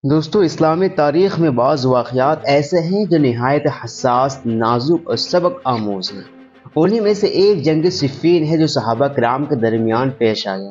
دوستو اسلامی تاریخ میں بعض واقعات ایسے ہیں جو نہایت حساس، نازک اور سبق آموز ہیں۔ انہی میں سے ایک جنگ صفین ہے جو صحابہ کرام کے درمیان پیش آیا۔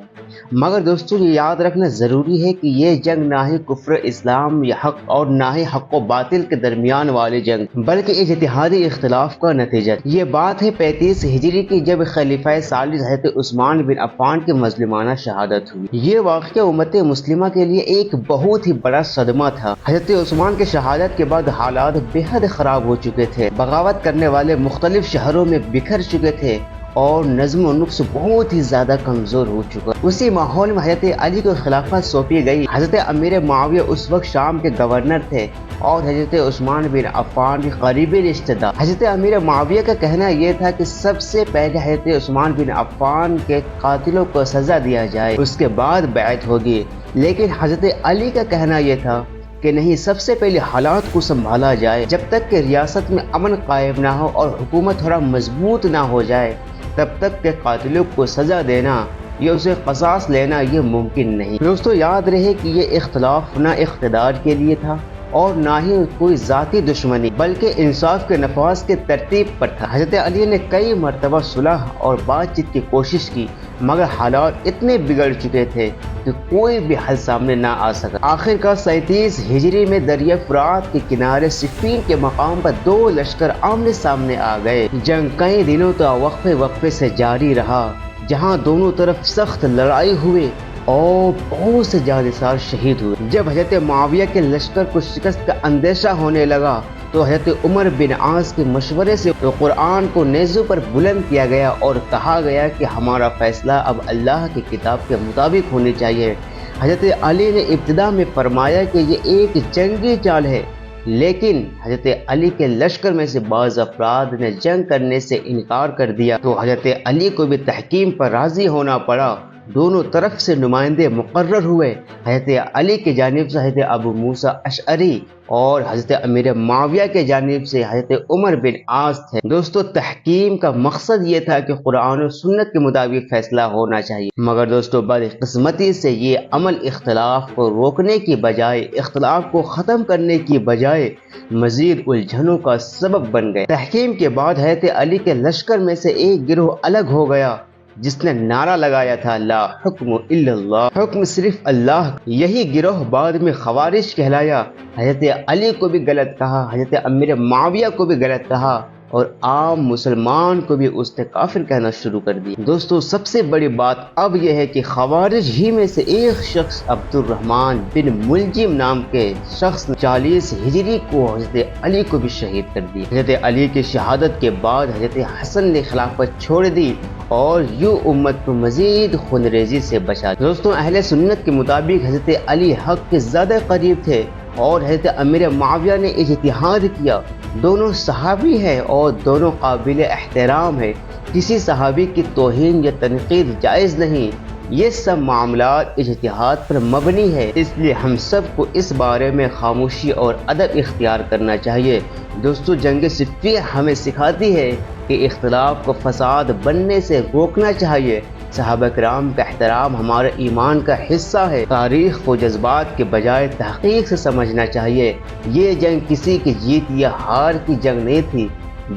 مگر دوستو یہ یاد رکھنا ضروری ہے کہ یہ جنگ نہ ہی کفر اسلام یا حق اور نہ ہی حق و باطل کے درمیان والی جنگ بلکہ اجتہادی اختلاف کا نتیجہ تھی۔ یہ بات ہے 35 ہجری کی جب خلیفہ ثالث حضرت عثمان بن عفان کی مظلومانہ شہادت ہوئی۔ یہ واقعہ امت مسلمہ کے لیے ایک بہت ہی بڑا صدمہ تھا۔ حضرت عثمان کی شہادت کے بعد حالات بے حد خراب ہو چکے تھے۔ بغاوت کرنے والے مختلف شہروں میں بکھر چکے تھے اور نظم و نسق بہت ہی زیادہ کمزور ہو چکا۔ اسی ماحول میں حضرت علی کو خلافت سونپی گئی۔ حضرت امیر معاویہ اس وقت شام کے گورنر تھے اور حضرت عثمان بن عفان کے قریبی رشتہ دار۔ حضرت امیر معاویہ کا کہنا یہ تھا کہ سب سے پہلے حضرت عثمان بن عفان کے قاتلوں کو سزا دیا جائے، اس کے بعد بیعت ہوگی۔ لیکن حضرت علی کا کہنا یہ تھا کہ نہیں، سب سے پہلے حالات کو سنبھالا جائے۔ جب تک کہ ریاست میں امن قائم نہ ہو اور حکومت تھوڑا مضبوط نہ ہو جائے تب تک کہ قاتلوں کو سزا دینا یا اسے قصاص لینا یہ ممکن نہیں۔ دوستو یاد رہے کہ یہ اختلاف نہ اقتدار کے لیے تھا اور نہ ہی کوئی ذاتی دشمنی بلکہ انصاف کے نفاذ کے ترتیب پر تھا۔ حضرت علی نے کئی مرتبہ صلح اور بات چیت کی کوشش کی مگر حالات اتنے بگڑ چکے تھے کہ کوئی بھی حل سامنے نہ آ سکا۔ آخرکار 37 ہجری میں دریا فرات کے کنارے صفین کے مقام پر دو لشکر آمنے سامنے آ گئے۔ جنگ کئی دنوں تک وقفے سے جاری رہا جہاں دونوں طرف سخت لڑائی ہوئی اور بہت سے جانثار شہید ہوئے۔ جب حضرت معاویہ کے لشکر کو شکست کا اندیشہ ہونے لگا تو حضرت عمر بن عاص کے مشورے سے قرآن کو نیزوں پر بلند کیا گیا اور کہا گیا کہ ہمارا فیصلہ اب اللہ کی کتاب کے مطابق ہونا چاہیے۔ حضرت علی نے ابتدا میں فرمایا کہ یہ ایک جنگی چال ہے، لیکن حضرت علی کے لشکر میں سے بعض افراد نے جنگ کرنے سے انکار کر دیا تو حضرت علی کو بھی تحکیم پر راضی ہونا پڑا۔ دونوں طرف سے نمائندے مقرر ہوئے۔ حضرت علی کی جانب سے حضرت ابو موسیٰ اشعری اور حضرت امیر معاویہ کے جانب سے حضرت عمر بن عاص تھے۔ دوستو تحکیم کا مقصد یہ تھا کہ قرآن و سنت کے مطابق فیصلہ ہونا چاہیے، مگر دوستو بدقسمتی سے یہ عمل اختلاف کو روکنے کی بجائے، اختلاف کو ختم کرنے کی بجائے مزید الجھنوں کا سبب بن گئے۔ تحکیم کے بعد حضرت علی کے لشکر میں سے ایک گروہ الگ ہو گیا جس نے نعرہ لگایا تھا لا حکم الا اللہ، حکم صرف اللہ۔ یہی گروہ بعد میں خوارج کہلایا۔ حضرت علی کو بھی غلط کہا، حضرت امیر معاویہ کو بھی غلط کہا اور عام مسلمان کو بھی اس نے کافر کہنا شروع کر دیا۔ دوستو سب سے بڑی بات اب یہ ہے کہ خوارج ہی میں سے ایک شخص عبد الرحمن بن ملجم نام کے شخص نے 40 ہجری کو حضرت علی کو بھی شہید کر دیا۔ حضرت علی کی شہادت کے بعد حضرت حسن نے خلافت چھوڑ دی اور یوں امت کو مزید خونریزی سے بچا۔ دوستو اہل سنت کے مطابق حضرت علی حق کے زیادہ قریب تھے اور حضرت امیر معاویہ نے اجتہاد کیا۔ دونوں صحابی ہیں اور دونوں قابل احترام ہیں۔ کسی صحابی کی توہین یا تنقید جائز نہیں۔ یہ سب معاملات اجتہاد پر مبنی ہے، اس لیے ہم سب کو اس بارے میں خاموشی اور ادب اختیار کرنا چاہیے۔ دوستو جنگ صفین ہمیں سکھاتی ہے کہ اختلاف کو فساد بننے سے روکنا چاہیے۔ صحابہ کرام کا احترام ہمارے ایمان کا حصہ ہے۔ تاریخ کو جذبات کے بجائے تحقیق سے سمجھنا چاہیے۔ یہ جنگ کسی کی جیت یا ہار کی جنگ نہیں تھی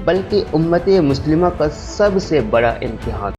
بلکہ امت مسلمہ کا سب سے بڑا امتحان۔